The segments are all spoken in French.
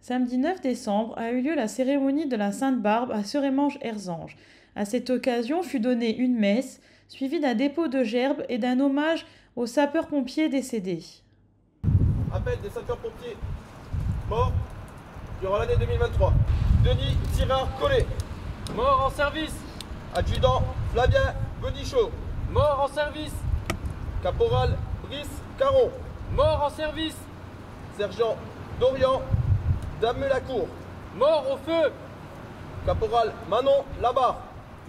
Samedi 9 décembre a eu lieu la cérémonie de la Sainte Barbe à Serémange-Erzange. À cette occasion fut donnée une messe, suivie d'un dépôt de gerbes et d'un hommage aux sapeurs-pompiers décédés. Appel des sapeurs-pompiers morts durant l'année 2023. Denis Tirard Collet, mort en service. Adjudant Flavien Godichaud, mort en service. Caporal Brice Caron, mort en service. Sergent Dorian Damelacourt, mort au feu. Caporal Manon Labarre,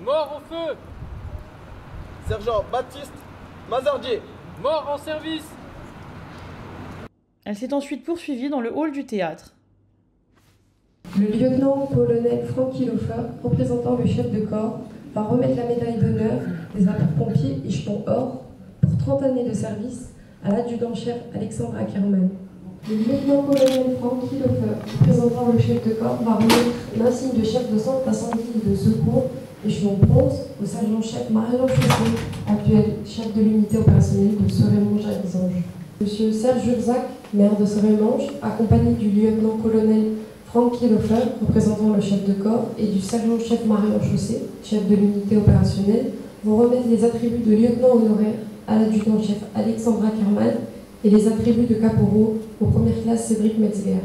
mort au feu. Sergent Baptiste Mazardier, mort en service. Elle s'est ensuite poursuivie dans le hall du théâtre. Le lieutenant-colonel Francky Lofer, représentant le chef de corps, va remettre la médaille d'honneur des sapeurs-pompiers échelon or pour 30 années de service à l'adjudant-chef Alexandre Ackermann. Le lieutenant-colonel Francky Lofer, représentant le chef de corps, va remettre l'insigne de chef de centre d'incendie et de secours échelon bronze au sergent-chef Marion Chaussé, actuel chef de l'unité opérationnelle de Serémange-Erzange. Monsieur Serge Urzac, maire de Serémange, accompagné du lieutenant-colonel Francky Lofer, représentant le chef de corps, et du sergent-chef Marion Chaussé, chef de l'unité opérationnelle, vont remettre les attributs de lieutenant honoraire à l'adjudant-chef Alexandre Ackermann et les attributs de caporaux aux premières classes Cédric Metzger.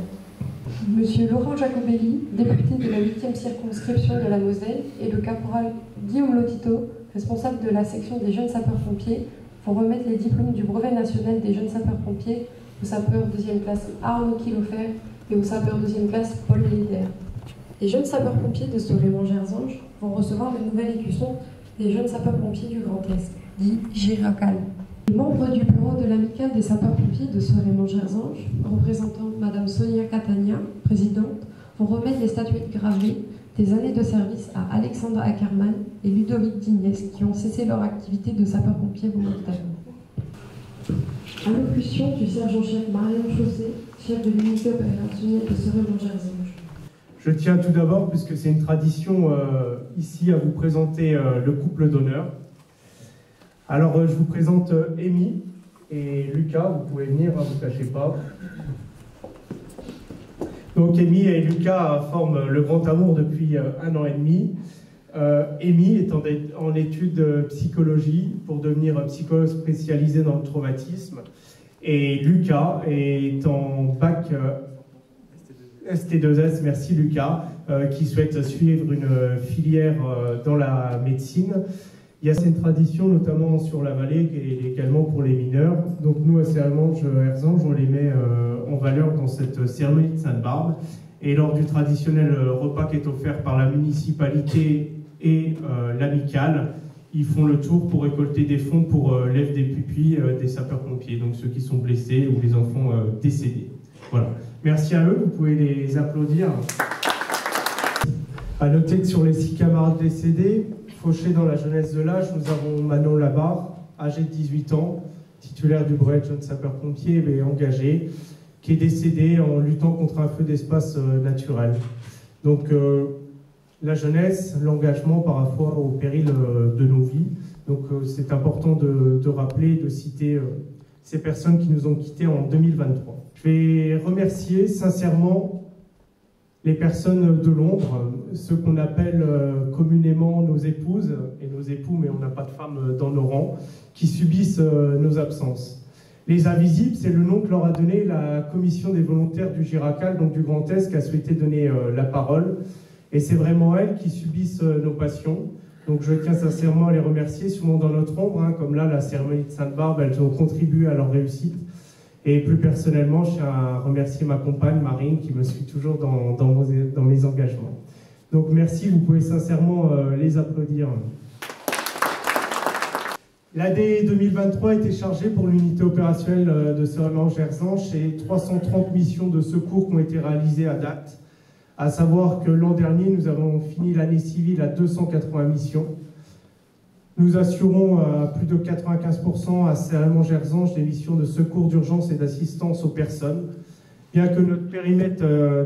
Monsieur Laurent Jacobelli, député de la 8e circonscription de la Moselle, et le caporal Guillaume Lotito, responsable de la section des jeunes sapeurs-pompiers, vont remettre les diplômes du brevet national des jeunes sapeurs-pompiers aux sapeurs 2e classe Arnaud Kilofer et aux sapeurs 2e classe Paul Léder. Les jeunes sapeurs-pompiers de Serémange-Erzange vont recevoir le nouvel écusson des jeunes sapeurs-pompiers du Grand Est, dit Giracal. Les membres du bureau de l'amicale des sapeurs-pompiers de Serémange-Erzange, représentant Madame Sonia Catania, présidente, vont remettre les statuettes gravées des années de service à Alexandre Ackermann et Ludovic Dignès qui ont cessé leur activité de sapeurs-pompiers volontaires. Allocution du sergent-chef Marion Chaussé, chef de l'unité opérationnelle de Serémange-Erzange. Je tiens tout d'abord, puisque c'est une tradition ici, à vous présenter le couple d'honneur. Alors, je vous présente Amy et Lucas. Vous pouvez venir, ne vous cachez pas. Donc, Amy et Lucas forment le grand amour depuis 1 an et demi. Amy est en études de psychologie pour devenir psychologue spécialisé dans le traumatisme. Et Lucas est en bac ST2S, merci Lucas, qui souhaite suivre une filière dans la médecine. Il y a cette tradition, notamment sur la vallée, et également pour les mineurs. Donc nous, à Serémange-Erzange, on les met en valeur dans cette cérémonie de Sainte-Barbe. Et lors du traditionnel repas qui est offert par la municipalité et l'amicale, ils font le tour pour récolter des fonds pour l'Ève des pupilles des sapeurs-pompiers, donc ceux qui sont blessés ou les enfants décédés. Voilà. Merci à eux, vous pouvez les applaudir. À noter que sur les 6 camarades décédés, fauchés dans la jeunesse de l'âge, nous avons Manon Labarre, âgé de 18 ans, titulaire du brevet de jeune sapeur-pompier et engagé, qui est décédé en luttant contre un feu d'espace naturel. Donc la jeunesse, l'engagement par rapport au péril de nos vies. Donc c'est important de rappeler, de citer ces personnes qui nous ont quittés en 2023. Je vais remercier sincèrement les personnes de l'ombre, ceux qu'on appelle communément nos épouses et nos époux, mais on n'a pas de femmes dans nos rangs, qui subissent nos absences. Les invisibles, c'est le nom que leur a donné la commission des volontaires du Giracal, donc du Grand Est, qui a souhaité donner la parole. Et c'est vraiment elles qui subissent nos passions. Donc je tiens sincèrement à les remercier, souvent dans notre ombre, hein, comme là, la cérémonie de Sainte-Barbe, elles ont contribué à leur réussite. Et plus personnellement, je tiens à remercier ma compagne Marine qui me suit toujours dans mes engagements. Donc merci, vous pouvez sincèrement les applaudir. L'année 2023 a été chargée pour l'unité opérationnelle de Serémange-Erzange et 330 missions de secours qui ont été réalisées à date. À savoir que l'an dernier, nous avons fini l'année civile à 280 missions. Nous assurons à plus de 95% à Serémange-Erzange des missions de secours d'urgence et d'assistance aux personnes. Bien que notre périmètre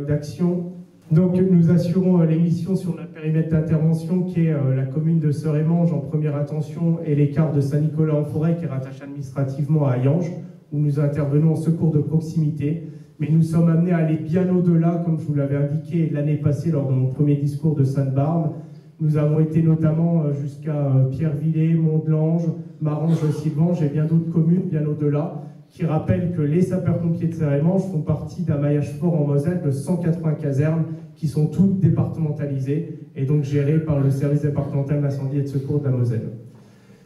d'action, donc nous assurons les missions sur notre périmètre d'intervention qui est la commune de Serémange en première intention et l'écart de Saint-Nicolas-en-Forêt qui est rattaché administrativement à Hayange. où nous intervenons en secours de proximité, mais nous sommes amenés à aller bien au-delà, comme je vous l'avais indiqué l'année passée lors de mon premier discours de Sainte-Barbe. Nous avons été notamment jusqu'à Pierrevillers, Mont-de-Lange, Marange-Sylvange et bien d'autres communes bien au-delà, qui rappellent que les sapeurs-pompiers de Seremange font partie d'un maillage fort en Moselle de 180 casernes qui sont toutes départementalisées et donc gérées par le service départemental d'incendie et de secours de la Moselle.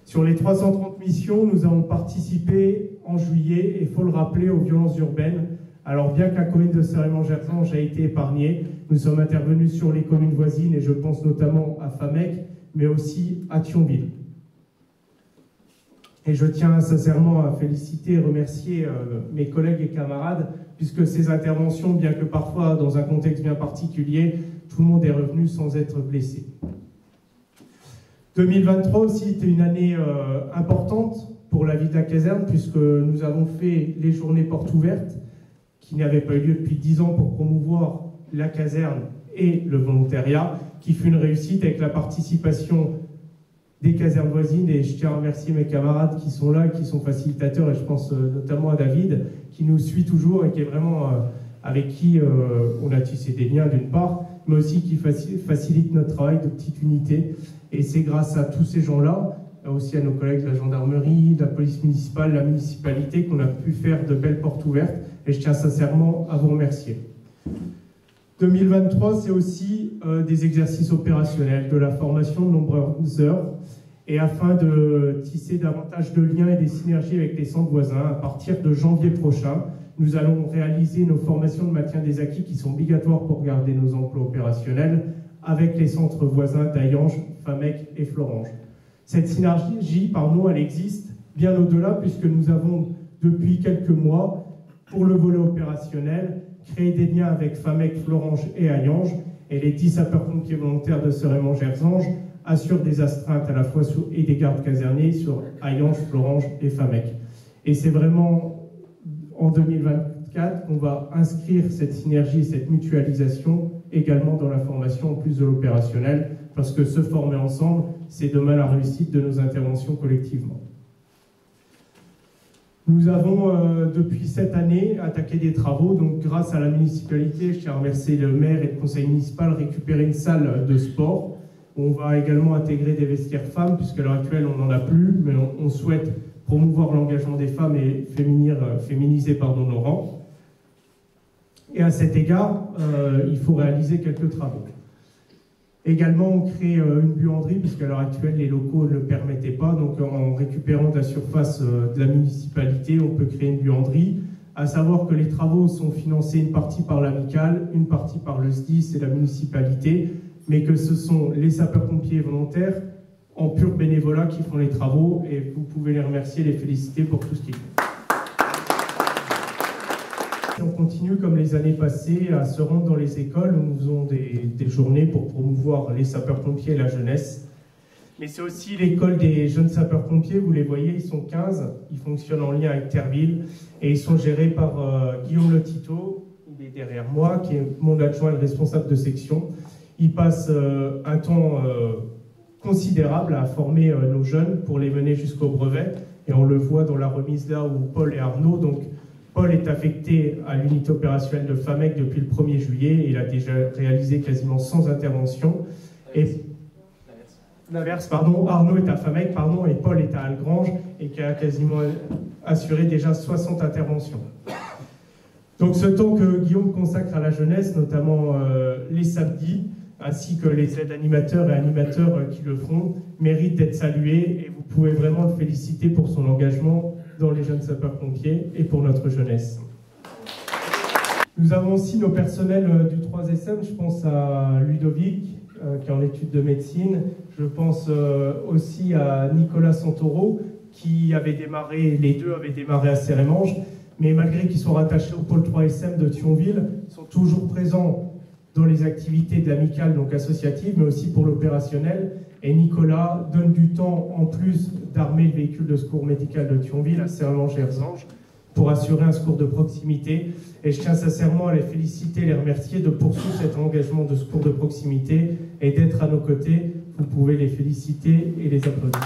Sur les 330 missions, nous avons participé en juillet, et il faut le rappeler, aux violences urbaines. Alors bien que la commune de Seremange-Erzange a été épargnée, nous sommes intervenus sur les communes voisines et je pense notamment à Famec, mais aussi à Thionville. Et je tiens sincèrement à féliciter et remercier mes collègues et camarades, puisque ces interventions, bien que parfois dans un contexte bien particulier, tout le monde est revenu sans être blessé. 2023 aussi était une année importante pour la vie de la caserne, puisque nous avons fait les journées portes ouvertes, qui n'avaient pas eu lieu depuis 10 ans pour promouvoir la caserne et le volontariat, qui fut une réussite avec la participation des casernes voisines, et je tiens à remercier mes camarades qui sont là, qui sont facilitateurs, et je pense notamment à David, qui nous suit toujours et qui est vraiment avec qui on a tissé des liens d'une part, mais aussi qui facilite notre travail de petite unité. Et c'est grâce à tous ces gens-là, aussi à nos collègues de la gendarmerie, de la police municipale, la municipalité, qu'on a pu faire de belles portes ouvertes, et je tiens sincèrement à vous remercier. 2023, c'est aussi des exercices opérationnels, de la formation de nombreuses heures, et afin de tisser davantage de liens et des synergies avec les centres voisins, à partir de janvier prochain, nous allons réaliser nos formations de maintien des acquis qui sont obligatoires pour garder nos emplois opérationnels avec les centres voisins d'Hayange, Famec et Florange. Cette synergie, elle existe bien au-delà, puisque nous avons depuis quelques mois, pour le volet opérationnel, créé des liens avec Famec, Florange et Hayange, et les 10 sapeurs-pompiers volontaires de Seremange-Erzange assurent des astreintes à la fois et des gardes casernés sur Hayange, Florange et Famec. Et c'est vraiment en 2024 qu'on va inscrire cette synergie et cette mutualisation également dans la formation en plus de l'opérationnel, parce que se former ensemble, c'est demain la réussite de nos interventions collectivement. Nous avons depuis cette année attaqué des travaux, donc grâce à la municipalité, je tiens à remercier le maire et le conseil municipal, récupérer une salle de sport. On va également intégrer des vestiaires femmes, puisqu'à l'heure actuelle on n'en a plus, mais on souhaite promouvoir l'engagement des femmes et féminiser nos rangs. Et à cet égard, il faut réaliser quelques travaux. Également, on crée une buanderie, puisqu'à l'heure actuelle, les locaux ne le permettaient pas. Donc, en récupérant de la surface de la municipalité, on peut créer une buanderie. À savoir que les travaux sont financés une partie par l'amicale, une partie par le SDIS et la municipalité, mais que ce sont les sapeurs-pompiers volontaires en pur bénévolat qui font les travaux, et vous pouvez les remercier, les féliciter pour tout ce qu'ils font. On continue, comme les années passées, à se rendre dans les écoles où nous faisons des journées pour promouvoir les sapeurs-pompiers et la jeunesse. Mais c'est aussi l'école des jeunes sapeurs-pompiers, vous les voyez, ils sont 15, ils fonctionnent en lien avec Terville, et ils sont gérés par Guillaume Lotito, il est derrière moi, qui est mon adjoint et le responsable de section. Il passe un temps considérable à former nos jeunes pour les mener jusqu'au brevet, et on le voit dans la remise là où Paul et Arnaud, donc Paul est affecté à l'unité opérationnelle de Famec depuis le 1er juillet. Il a déjà réalisé quasiment 100 interventions. Et l'inverse, Arnaud est à Famec, et Paul est à Algrange, et qui a quasiment assuré déjà 60 interventions. Donc ce temps que Guillaume consacre à la jeunesse, notamment les samedis, ainsi que les aides animateurs et animateurs qui le feront, mérite d'être salué, et vous pouvez vraiment le féliciter pour son engagement dans les jeunes sapeurs-pompiers et pour notre jeunesse. Nous avons aussi nos personnels du 3SM, je pense à Ludovic, qui est en études de médecine, je pense aussi à Nicolas Santoro, qui avait démarré, les deux avaient démarré à Seremange, mais malgré qu'ils sont rattachés au pôle 3SM de Thionville, sont toujours présents dans les activités de l'amicale, donc associative, mais aussi pour l'opérationnel. Et Nicolas donne du temps, en plus d'armer le véhicule de secours médical de Thionville à Seremange-Erzange, pour assurer un secours de proximité. Et je tiens sincèrement à les féliciter et les remercier de poursuivre cet engagement de secours de proximité et d'être à nos côtés. Vous pouvez les féliciter et les applaudir.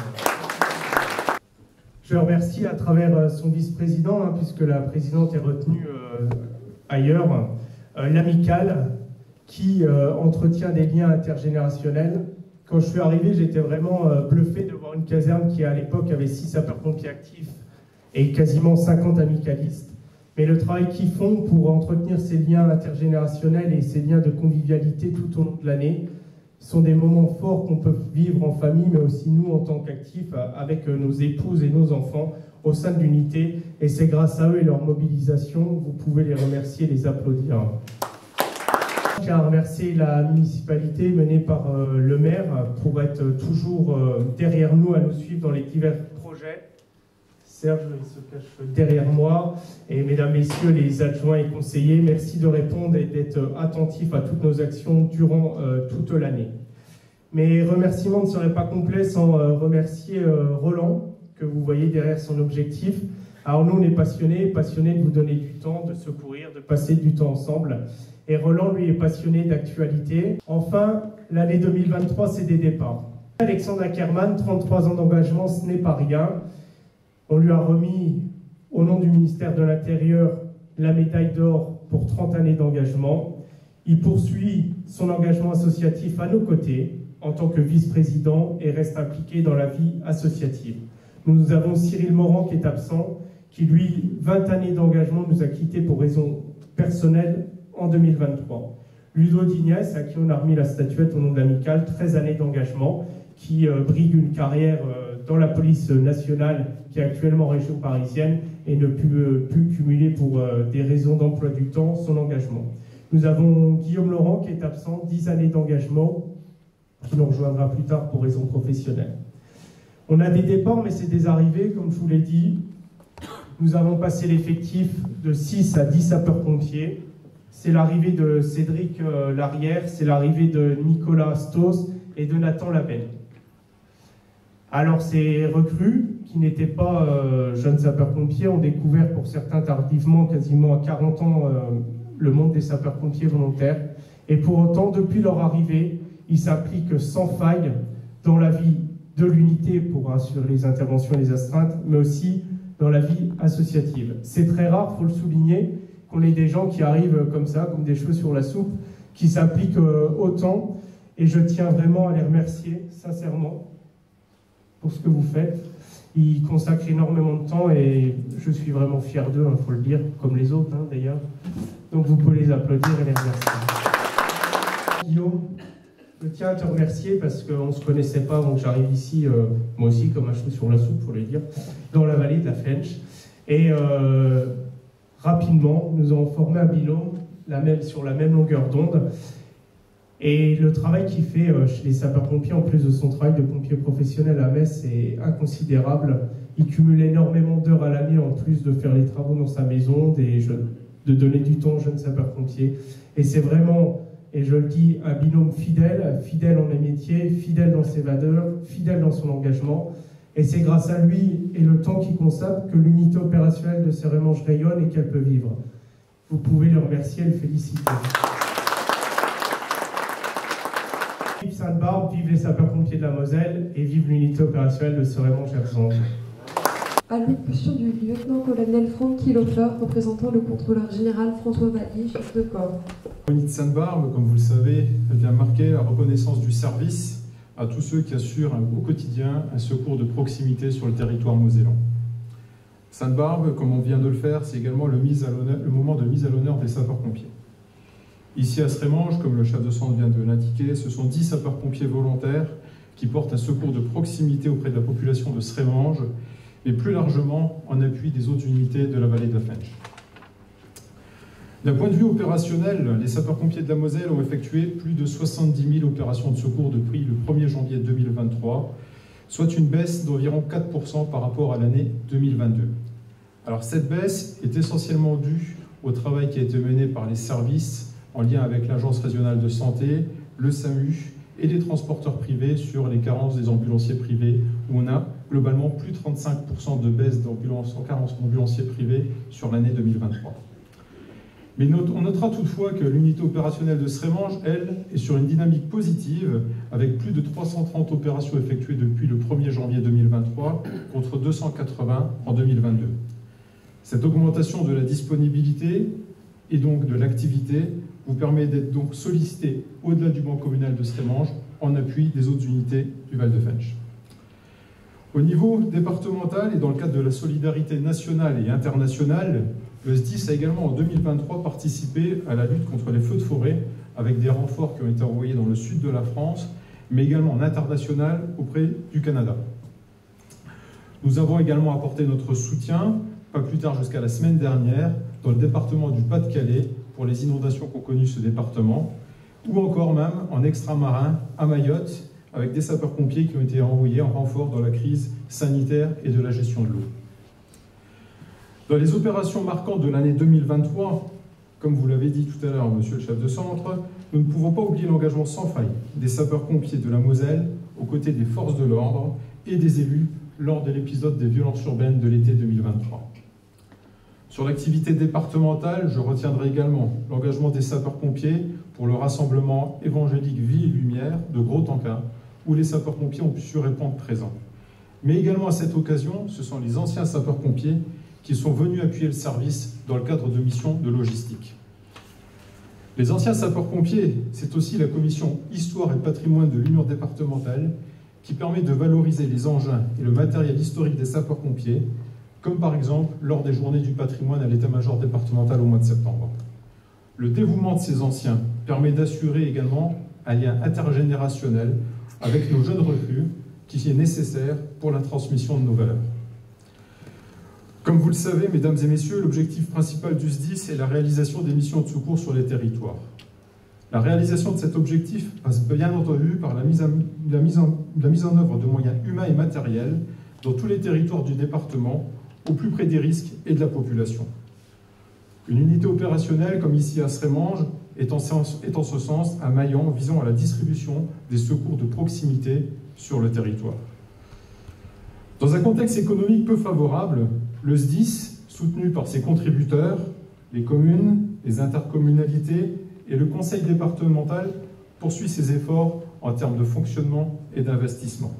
Je remercie à travers son vice-président, puisque la présidente est retenue ailleurs, l'amicale qui entretient des liens intergénérationnels. Quand je suis arrivé, j'étais vraiment bluffé de voir une caserne qui à l'époque avait 6 sapeurs-pompiers actifs et quasiment 50 amicalistes. Mais le travail qu'ils font pour entretenir ces liens intergénérationnels et ces liens de convivialité tout au long de l'année sont des moments forts qu'on peut vivre en famille, mais aussi nous en tant qu'actifs avec nos épouses et nos enfants au sein de l'unité. Et c'est grâce à eux et leur mobilisation, vous pouvez les remercier et les applaudir. Je tiens à remercier la municipalité menée par le maire pour être toujours derrière nous, à nous suivre dans les divers projets. Serge, il se cache derrière moi. Et mesdames, messieurs, les adjoints et conseillers, merci de répondre et d'être attentifs à toutes nos actions durant toute l'année. Mes remerciements ne seraient pas complets sans remercier Roland, que vous voyez derrière son objectif. Alors nous, on est passionnés de vous donner du temps, de secourir, de passer du temps ensemble. Et Roland, lui, est passionné d'actualité. Enfin, l'année 2023, c'est des départs. Alexandre Ackermann, 33 ans d'engagement, ce n'est pas rien. On lui a remis, au nom du ministère de l'Intérieur, la médaille d'or pour 30 années d'engagement. Il poursuit son engagement associatif à nos côtés, en tant que vice-président, et reste impliqué dans la vie associative. Nous avons Cyril Morand qui est absent, qui lui, 20 années d'engagement, nous a quittés pour raisons personnelles en 2023. Ludo Dignès, à qui on a remis la statuette au nom de l'amicale, 13 années d'engagement, qui brigue une carrière dans la police nationale, qui est actuellement en région parisienne, et ne peut plus cumuler pour des raisons d'emploi du temps son engagement. Nous avons Guillaume Laurent qui est absent, 10 années d'engagement, qui nous rejoindra plus tard pour raisons professionnelles. On a des départs, mais c'est des arrivées, comme je vous l'ai dit. Nous avons passé l'effectif de 6 à 10 sapeurs-pompiers. C'est l'arrivée de Cédric Larrière, c'est l'arrivée de Nicolas Stos et de Nathan Labelle. Alors ces recrues, qui n'étaient pas jeunes sapeurs-pompiers, ont découvert pour certains tardivement, quasiment à 40 ans, le monde des sapeurs-pompiers volontaires. Et pour autant, depuis leur arrivée, ils s'impliquent sans faille dans la vie de l'unité pour assurer les interventions et les astreintes, mais aussi dans la vie associative. C'est très rare, il faut le souligner, qu'on ait des gens qui arrivent comme ça, comme des cheveux sur la soupe, qui s'impliquent autant. Et je tiens vraiment à les remercier, sincèrement, pour ce que vous faites. Ils consacrent énormément de temps et je suis vraiment fier d'eux, il faut le dire, comme les autres d'ailleurs. Donc vous pouvez les applaudir et les remercier. Guillaume, je tiens à te remercier parce qu'on ne se connaissait pas avant que j'arrive ici, moi aussi comme un cheveu sur la soupe, il faut le dire, dans la vallée de la Flèche. Et rapidement, nous avons formé un binôme sur la même longueur d'onde. Et le travail qu'il fait chez les sapeurs-pompiers, en plus de son travail de pompier professionnel à Metz, est inconsidérable. Il cumule énormément d'heures à l'année, en plus de faire les travaux dans sa maison, de donner du temps aux jeunes sapeurs-pompiers. Et c'est vraiment, et je le dis, un binôme fidèle, fidèle en les métiers, fidèle dans ses valeurs, fidèle dans son engagement. Et c'est grâce à lui et le temps qu'il consacre que l'unité opérationnelle de Seremange rayonne et qu'elle peut vivre. Vous pouvez le remercier et le féliciter. Vive Sainte-Barbe, vive les sapeurs-pompiers de la Moselle et vive l'unité opérationnelle de Seremange-Erzange. Allocution du lieutenant-colonel Franck Kilofer, représentant le contrôleur général François Vallier, chef de corps. L'unité de Sainte-Barbe, comme vous le savez, elle vient marquer la reconnaissance du service à tous ceux qui assurent au quotidien un secours de proximité sur le territoire mosellan. Sainte-Barbe, comme on vient de le faire, c'est également le moment de mise à l'honneur des sapeurs-pompiers. Ici à Seremange, comme le chef de centre vient de l'indiquer, ce sont 10 sapeurs-pompiers volontaires qui portent un secours de proximité auprès de la population de Seremange, mais plus largement en appui des autres unités de la vallée de la Flèche. D'un point de vue opérationnel, les sapeurs-pompiers de la Moselle ont effectué plus de 70 000 opérations de secours depuis le 1er janvier 2023, soit une baisse d'environ 4% par rapport à l'année 2022. Alors cette baisse est essentiellement due au travail qui a été mené par les services en lien avec l'Agence régionale de santé, le SAMU et les transporteurs privés sur les carences des ambulanciers privés, où on a globalement plus de 35% de baisse en carence d'ambulanciers privés sur l'année 2023. Mais on notera toutefois que l'unité opérationnelle de Srémange, elle, est sur une dynamique positive, avec plus de 330 opérations effectuées depuis le 1er janvier 2023, contre 280 en 2022. Cette augmentation de la disponibilité et donc de l'activité vous permet d'être donc sollicité au-delà du banc communal de Srémange en appui des autres unités du Val de Fensch. Au niveau départemental et dans le cadre de la solidarité nationale et internationale, le SDIS a également en 2023 participé à la lutte contre les feux de forêt avec des renforts qui ont été envoyés dans le sud de la France, mais également en international auprès du Canada. Nous avons également apporté notre soutien, pas plus tard jusqu'à la semaine dernière, dans le département du Pas-de-Calais pour les inondations qu'ont connues ce département, ou encore même en extramarin à Mayotte, avec des sapeurs-pompiers qui ont été envoyés en renfort dans la crise sanitaire et de la gestion de l'eau. Dans les opérations marquantes de l'année 2023, comme vous l'avez dit tout à l'heure, monsieur le chef de centre, nous ne pouvons pas oublier l'engagement sans faille des sapeurs-pompiers de la Moselle aux côtés des forces de l'ordre et des élus lors de l'épisode des violences urbaines de l'été 2023. Sur l'activité départementale, je retiendrai également l'engagement des sapeurs-pompiers pour le rassemblement évangélique Vie et Lumière de Gros-Tanquin, où les sapeurs-pompiers ont pu se répondre présents. Mais également à cette occasion, ce sont les anciens sapeurs-pompiers qui sont venus appuyer le service dans le cadre de missions de logistique. Les anciens sapeurs-pompiers, c'est aussi la commission Histoire et Patrimoine de l'Union départementale qui permet de valoriser les engins et le matériel historique des sapeurs-pompiers, comme par exemple lors des journées du patrimoine à l'état-major départemental au mois de septembre. Le dévouement de ces anciens permet d'assurer également un lien intergénérationnel avec nos jeunes recrues qui est nécessaire pour la transmission de nos valeurs. Comme vous le savez, mesdames et messieurs, l'objectif principal du SDIS est la réalisation des missions de secours sur les territoires. La réalisation de cet objectif passe bien entendu par la mise en œuvre de moyens humains et matériels dans tous les territoires du département, au plus près des risques et de la population. Une unité opérationnelle, comme ici à Srémange, est en ce sens un maillon visant à la distribution des secours de proximité sur le territoire. Dans un contexte économique peu favorable, le SDIS, soutenu par ses contributeurs, les communes, les intercommunalités et le conseil départemental, poursuit ses efforts en termes de fonctionnement et d'investissement.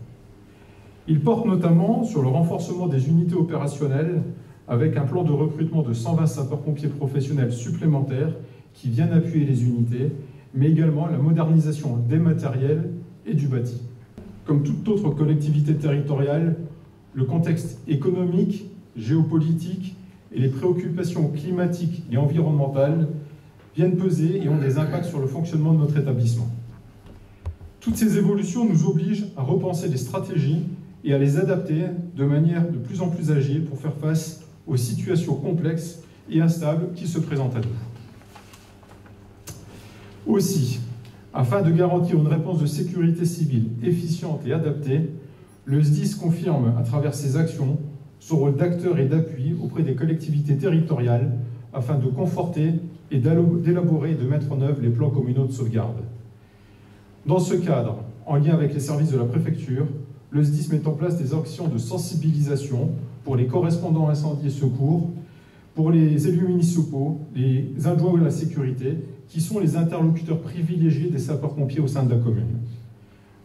Il porte notamment sur le renforcement des unités opérationnelles avec un plan de recrutement de 120 sapeurs-pompiers professionnels supplémentaires qui viennent appuyer les unités, mais également la modernisation des matériels et du bâti. Comme toute autre collectivité territoriale, le contexte économique, géopolitique et les préoccupations climatiques et environnementales viennent peser et ont des impacts sur le fonctionnement de notre établissement. Toutes ces évolutions nous obligent à repenser les stratégies et à les adapter de manière de plus en plus agile pour faire face aux situations complexes et instables qui se présentent à nous. Aussi, afin de garantir une réponse de sécurité civile efficiente et adaptée, le SDIS confirme à travers ses actions son rôle d'acteur et d'appui auprès des collectivités territoriales afin de conforter et d'élaborer et de mettre en œuvre les plans communaux de sauvegarde. Dans ce cadre, en lien avec les services de la préfecture, le SDIS met en place des actions de sensibilisation pour les correspondants incendie et secours, pour les élus municipaux, les adjoints à la sécurité, qui sont les interlocuteurs privilégiés des sapeurs-pompiers au sein de la commune.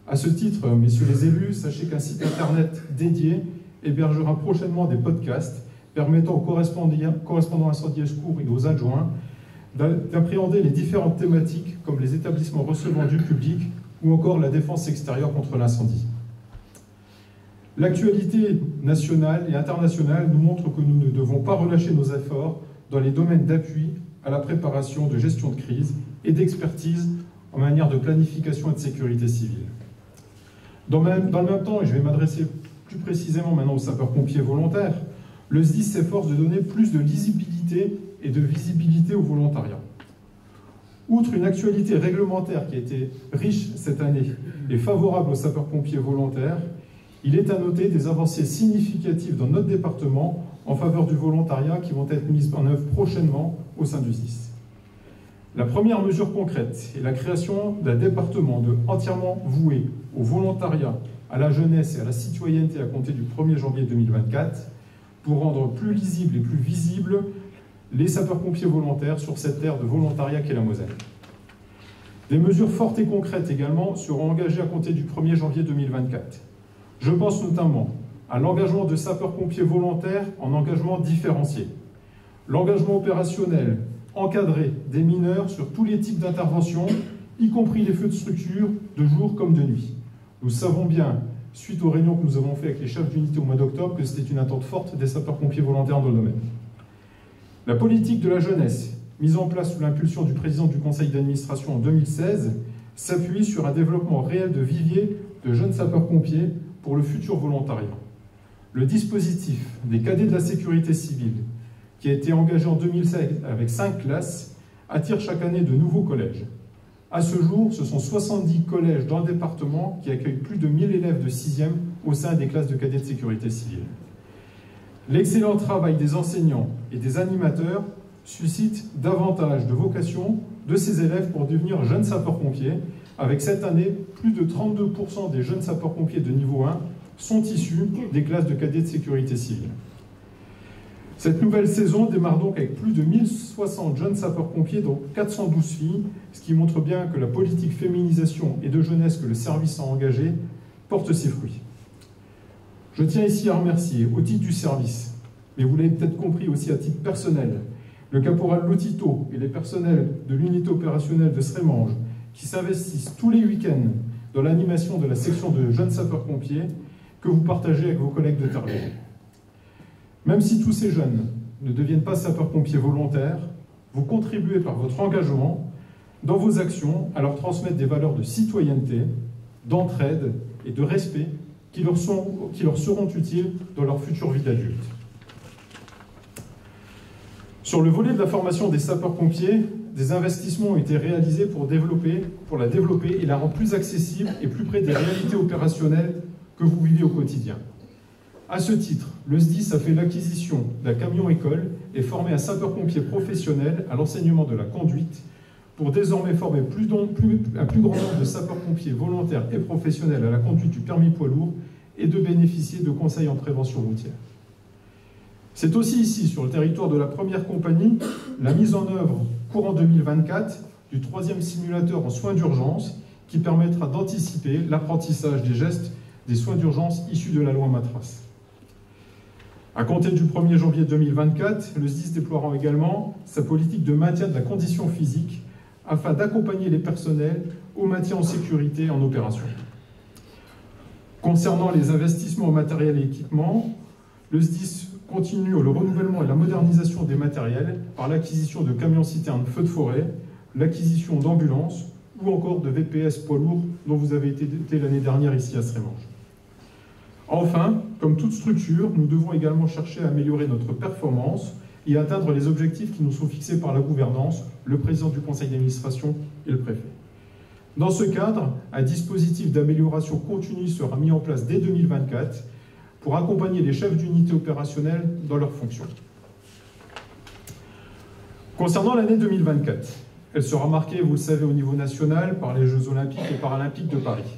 À ce titre, messieurs les élus, sachez qu'un site internet dédié hébergera prochainement des podcasts permettant aux correspondants incendie et secours et aux adjoints d'appréhender les différentes thématiques comme les établissements recevant du public ou encore la défense extérieure contre l'incendie. L'actualité nationale et internationale nous montre que nous ne devons pas relâcher nos efforts dans les domaines d'appui à la préparation de gestion de crise et d'expertise en matière de planification et de sécurité civile. Dans le même temps, et je vais m'adresser plus précisément maintenant aux sapeurs-pompiers volontaires, le SDIS s'efforce de donner plus de lisibilité et de visibilité au volontariat. Outre une actualité réglementaire qui a été riche cette année et favorable aux sapeurs-pompiers volontaires, il est à noter des avancées significatives dans notre département en faveur du volontariat qui vont être mises en œuvre prochainement au sein du SDIS. La première mesure concrète est la création d'un département entièrement voué au volontariat, à la jeunesse et à la citoyenneté à compter du 1er janvier 2024 pour rendre plus lisible et plus visible les sapeurs-pompiers volontaires sur cette terre de volontariat qu'est la Moselle. Des mesures fortes et concrètes également seront engagées à compter du 1er janvier 2024. Je pense notamment à l'engagement de sapeurs-pompiers volontaires en engagement différencié, l'engagement opérationnel encadré des mineurs sur tous les types d'interventions, y compris les feux de structure, de jour comme de nuit. Nous savons bien, suite aux réunions que nous avons faites avec les chefs d'unité au mois d'octobre, que c'était une attente forte des sapeurs-pompiers volontaires dans le domaine. La politique de la jeunesse, mise en place sous l'impulsion du président du conseil d'administration en 2016, s'appuie sur un développement réel de viviers de jeunes sapeurs-pompiers pour le futur volontariat. Le dispositif des cadets de la sécurité civile, qui a été engagé en 2016 avec 5 classes, attire chaque année de nouveaux collèges. À ce jour, ce sont 70 collèges dans le département qui accueillent plus de 1000 élèves de 6e au sein des classes de cadets de sécurité civile. L'excellent travail des enseignants et des animateurs suscite davantage de vocation de ces élèves pour devenir jeunes sapeurs-pompiers. Avec cette année, plus de 32% des jeunes sapeurs-pompiers de niveau 1 sont issus des classes de cadets de sécurité civile. Cette nouvelle saison démarre donc avec plus de 1060 jeunes sapeurs-pompiers, dont 412 filles, ce qui montre bien que la politique féminisation et de jeunesse que le service a engagée porte ses fruits. Je tiens ici à remercier, au titre du service, mais vous l'avez peut-être compris aussi à titre personnel, le caporal Lotito et les personnels de l'unité opérationnelle de Srémange, qui s'investissent tous les week-ends dans l'animation de la section de jeunes sapeurs-pompiers que vous partagez avec vos collègues de Terre. Même si tous ces jeunes ne deviennent pas sapeurs-pompiers volontaires, vous contribuez par votre engagement dans vos actions à leur transmettre des valeurs de citoyenneté, d'entraide et de respect qui leur seront utiles dans leur future vie d'adulte. Sur le volet de la formation des sapeurs-pompiers, des investissements ont été réalisés pour la développer et la rendre plus accessible et plus près des réalités opérationnelles que vous vivez au quotidien. À ce titre, le SDIS a fait l'acquisition d'un camion-école et formé un sapeur-pompier professionnel à l'enseignement de la conduite pour désormais former un plus grand nombre de sapeurs-pompiers volontaires et professionnels à la conduite du permis poids lourd et de bénéficier de conseils en prévention routière. C'est aussi ici, sur le territoire de la première compagnie, la mise en œuvre courant 2024 du 3e simulateur en soins d'urgence qui permettra d'anticiper l'apprentissage des gestes des soins d'urgence issus de la loi Matras. À compter du 1er janvier 2024, le SDIS déploiera également sa politique de maintien de la condition physique afin d'accompagner les personnels au maintien en sécurité en opération. Concernant les investissements en matériel et équipement, le SDIS continue le renouvellement et la modernisation des matériels par l'acquisition de camions-citernes feux de forêt, l'acquisition d'ambulances ou encore de VPS poids lourds dont vous avez été l'année dernière ici à Srémange. Enfin, comme toute structure, nous devons également chercher à améliorer notre performance et atteindre les objectifs qui nous sont fixés par la gouvernance, le président du conseil d'administration et le préfet. Dans ce cadre, un dispositif d'amélioration continue sera mis en place dès 2024 pour accompagner les chefs d'unité opérationnelle dans leurs fonctions. Concernant l'année 2024, elle sera marquée, vous le savez, au niveau national par les Jeux olympiques et paralympiques de Paris.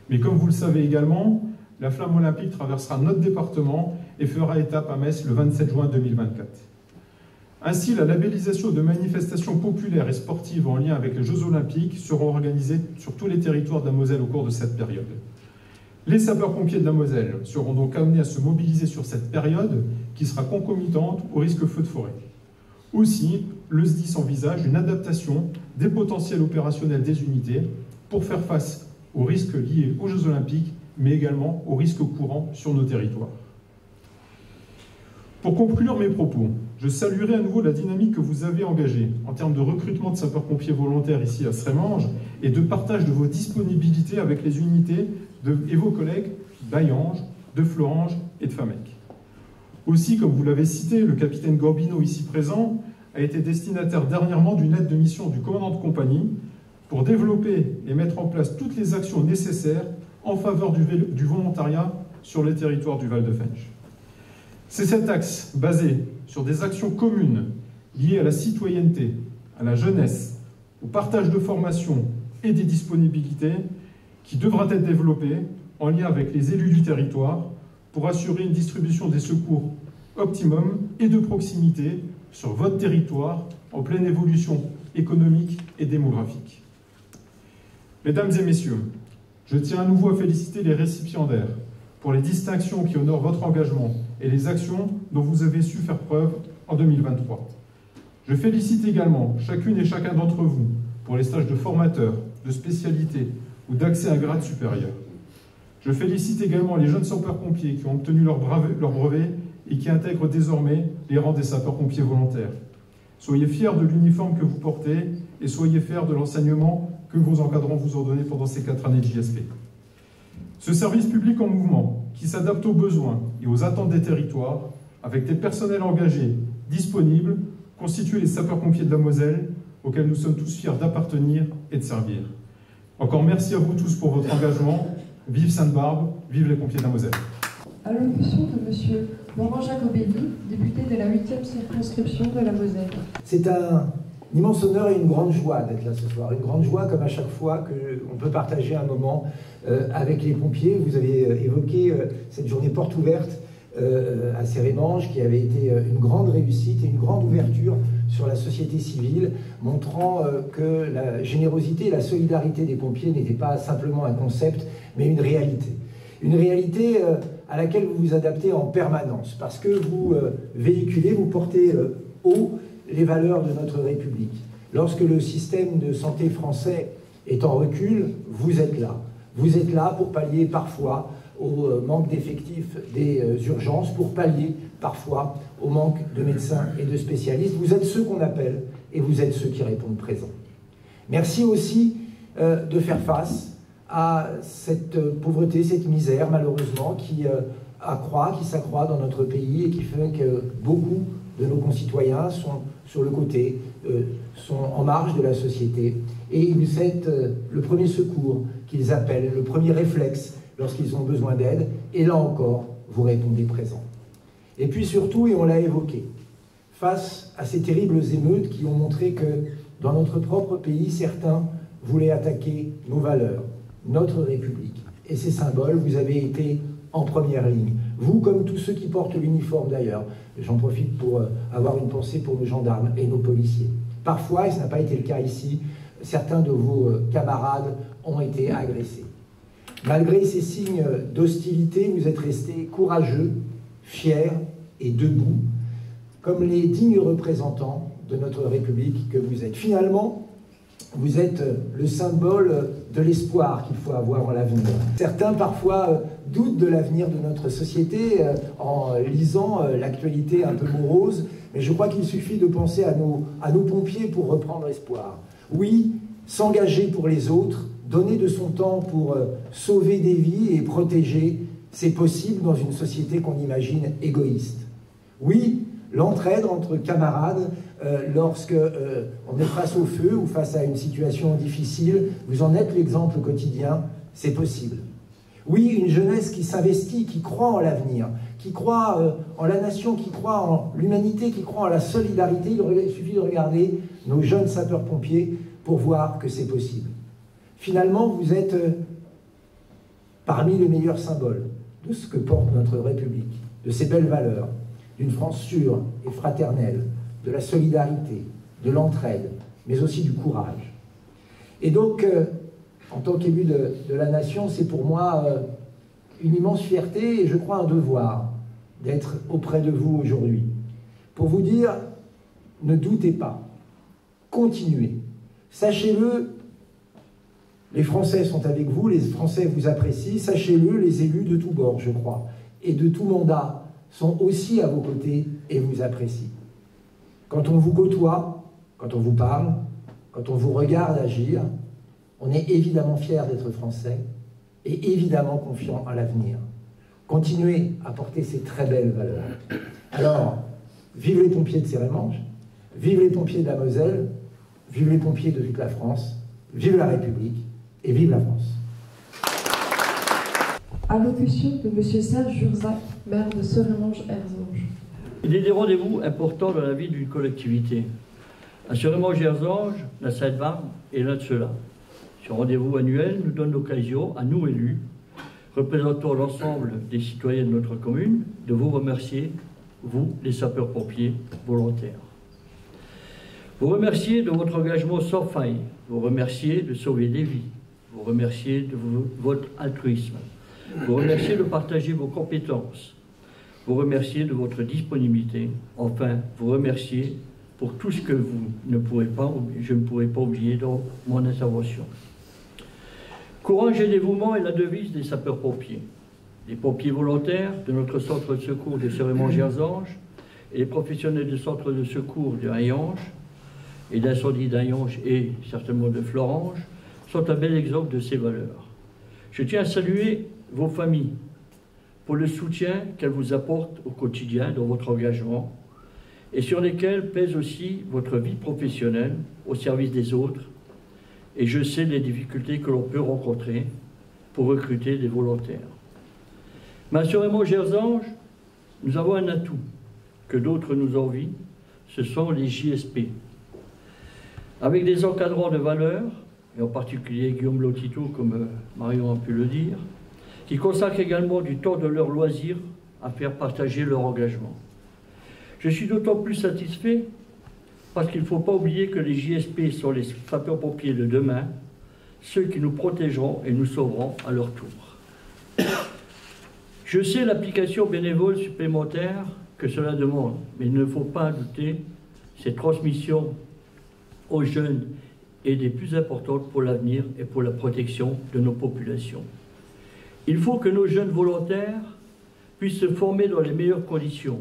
Mais comme vous le savez également, la flamme olympique traversera notre département et fera étape à Metz le 27 juin 2024. Ainsi, la labellisation de manifestations populaires et sportives en lien avec les Jeux olympiques seront organisées sur tous les territoires de la Moselle au cours de cette période. Les sapeurs-pompiers de la Moselle seront donc amenés à se mobiliser sur cette période qui sera concomitante au risque feu de forêt. Aussi, le SDIS envisage une adaptation des potentiels opérationnels des unités pour faire face aux risques liés aux Jeux olympiques, mais également aux risques courants sur nos territoires. Pour conclure mes propos, je saluerai à nouveau la dynamique que vous avez engagée en termes de recrutement de sapeurs-pompiers volontaires ici à Srémange et de partage de vos disponibilités avec les unités et vos collègues d'Ayange, de Florange et de Famec. Aussi, comme vous l'avez cité, le capitaine Gorbino ici présent a été destinataire dernièrement d'une aide de mission du commandant de compagnie pour développer et mettre en place toutes les actions nécessaires en faveur du volontariat sur les territoires du Val-de-Fensch. C'est cet axe basé sur des actions communes liées à la citoyenneté, à la jeunesse, au partage de formations et des disponibilités qui devra être développé en lien avec les élus du territoire pour assurer une distribution des secours optimum et de proximité sur votre territoire en pleine évolution économique et démographique. Mesdames et messieurs, je tiens à nouveau à féliciter les récipiendaires pour les distinctions qui honorent votre engagement et les actions dont vous avez su faire preuve en 2023. Je félicite également chacune et chacun d'entre vous pour les stages de formateurs, de spécialité ou d'accès à un grade supérieur. Je félicite également les jeunes sapeurs-pompiers qui ont obtenu leur brevet et qui intègrent désormais les rangs des sapeurs-pompiers volontaires. Soyez fiers de l'uniforme que vous portez et soyez fiers de l'enseignement que vos encadrants vous ont donné pendant ces 4 années de JSP. Ce service public en mouvement, qui s'adapte aux besoins et aux attentes des territoires, avec des personnels engagés, disponibles, constitue les sapeurs-pompiers de la Moselle, auxquels nous sommes tous fiers d'appartenir et de servir. Encore merci à vous tous pour votre engagement. Vive Sainte-Barbe, vive les pompiers de la Moselle. Allocution de M. Laurent Jacobelli, député de la 8e circonscription de la Moselle. C'est un immense honneur et une grande joie d'être là ce soir. Une grande joie comme à chaque fois qu'on peut partager un moment avec les pompiers. Vous avez évoqué cette journée porte ouverte à Cérémange qui avait été une grande réussite et une grande ouverture sur la société civile, montrant que la générosité et la solidarité des pompiers n'étaient pas simplement un concept, mais une réalité. Une réalité à laquelle vous vous adaptez en permanence, parce que vous véhiculez, vous portez haut les valeurs de notre République. Lorsque le système de santé français est en recul, vous êtes là. Vous êtes là pour pallier parfois au manque d'effectifs des urgences, pour pallier parfois au manque de médecins et de spécialistes. Vous êtes ceux qu'on appelle et vous êtes ceux qui répondent présents. Merci aussi de faire face à cette pauvreté, cette misère, malheureusement, qui s'accroît dans notre pays et qui fait que beaucoup de nos concitoyens sont sur le côté, sont en marge de la société. Et c'est le premier secours qu'ils appellent, le premier réflexe lorsqu'ils ont besoin d'aide. Et là encore, vous répondez présent. Et puis surtout, et on l'a évoqué, face à ces terribles émeutes qui ont montré que dans notre propre pays, certains voulaient attaquer nos valeurs, notre République et ses symboles, vous avez été en première ligne. Vous, comme tous ceux qui portent l'uniforme d'ailleurs. J'en profite pour avoir une pensée pour nos gendarmes et nos policiers. Parfois, et ce n'a pas été le cas ici, certains de vos camarades ont été agressés. Malgré ces signes d'hostilité, vous êtes restés courageux, fiers et debout, comme les dignes représentants de notre République que vous êtes. Finalement, vous êtes le symbole de l'espoir qu'il faut avoir en l'avenir. Certains, parfois, doutent de l'avenir de notre société en lisant l'actualité un peu morose, mais je crois qu'il suffit de penser à nos pompiers pour reprendre espoir. Oui, s'engager pour les autres, donner de son temps pour sauver des vies et protéger, c'est possible dans une société qu'on imagine égoïste. Oui, l'entraide entre camarades, lorsque on est face au feu ou face à une situation difficile, vous en êtes l'exemple quotidien, c'est possible. Oui, une jeunesse qui s'investit, qui croit en l'avenir, qui croit en la nation, qui croit en l'humanité, qui croit en la solidarité. Il suffit de regarder nos jeunes sapeurs-pompiers pour voir que c'est possible. Finalement, vous êtes parmi les meilleurs symboles de ce que porte notre République, de ses belles valeurs, d'une France sûre et fraternelle, de la solidarité, de l'entraide, mais aussi du courage. Et donc, en tant qu'élu de la nation, c'est pour moi une immense fierté et je crois un devoir d'être auprès de vous aujourd'hui. Pour vous dire, ne doutez pas, continuez. Sachez-le, les Français sont avec vous, les Français vous apprécient, sachez-le, les élus de tous bords, je crois, et de tout mandat sont aussi à vos côtés et vous apprécient. Quand on vous côtoie, quand on vous parle, quand on vous regarde agir, on est évidemment fier d'être français et évidemment confiant à l'avenir. Continuez à porter ces très belles valeurs. Alors, vive les pompiers de Cérémange, vive les pompiers de la Moselle, vive les pompiers de toute la France, vive la République et vive la France. Allocution de M. Serge Jurzac, maire de Cérémange-Erzange. Il est des rendez-vous importants dans la vie d'une collectivité. À Cérémange-Erzange, la Sainte-Barbe est l'un de ceux-là. Ce rendez-vous annuel nous donne l'occasion, à nous élus, représentant l'ensemble des citoyens de notre commune, de vous remercier, vous, les sapeurs-pompiers volontaires. Vous remercier de votre engagement sans faille, vous remercier de sauver des vies, vous remercier de votre altruisme, vous remercier de partager vos compétences, vous remercier de votre disponibilité, enfin, vous remercier pour tout ce que je ne pourrai pas oublier dans mon intervention. Courage et dévouement est la devise des sapeurs-pompiers, des pompiers volontaires de notre centre de secours de Cerémont-Gerzange et les professionnels du centre de secours de Hayange et d'incendie d'Hayange et certainement de Florange sont un bel exemple de ces valeurs. Je tiens à saluer vos familles pour le soutien qu'elles vous apportent au quotidien dans votre engagement et sur lesquels pèse aussi votre vie professionnelle au service des autres. Et je sais les difficultés que l'on peut rencontrer pour recruter des volontaires. Mais à Cerémont-Gerzange, nous avons un atout que d'autres nous envient, ce sont les JSP. Avec des encadrants de valeurs, et en particulier Guillaume Lotito, comme Marion a pu le dire, qui consacrent également du temps de leur loisir à faire partager leur engagement. Je suis d'autant plus satisfait parce qu'il ne faut pas oublier que les JSP sont les sapeurs-pompiers de demain, ceux qui nous protégeront et nous sauveront à leur tour. Je sais l'application bénévole supplémentaire que cela demande, mais il ne faut pas douter, cette transmission aux jeunes est des plus importantes pour l'avenir et pour la protection de nos populations. Il faut que nos jeunes volontaires puissent se former dans les meilleures conditions,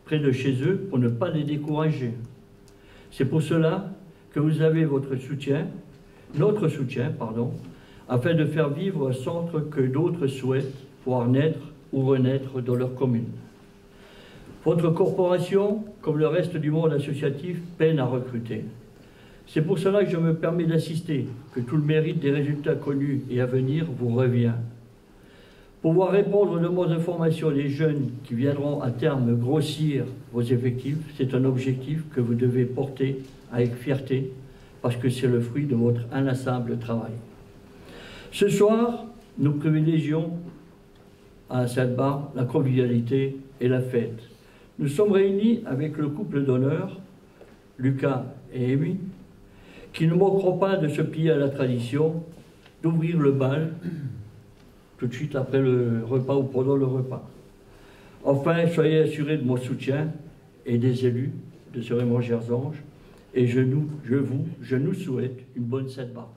près de chez eux, pour ne pas les décourager. C'est pour cela que vous avez notre soutien, afin de faire vivre un centre que d'autres souhaitent voir naître ou renaître dans leur commune. Votre corporation, comme le reste du monde associatif, peine à recruter. C'est pour cela que je me permets d'insister que tout le mérite des résultats connus et à venir vous revient. Pouvoir répondre aux demandes de formation des jeunes qui viendront à terme grossir vos effectifs, c'est un objectif que vous devez porter avec fierté parce que c'est le fruit de votre inlassable travail. Ce soir, nous privilégions à Sainte-Barbe la convivialité et la fête. Nous sommes réunis avec le couple d'honneur, Lucas et Amy, qui ne manqueront pas de se plier à la tradition d'ouvrir le bal tout de suite après le repas ou pendant le repas. Enfin, soyez assurés de mon soutien et des élus de Cerémont-Gerzange et je nous souhaite une bonne Sainte-Barbe.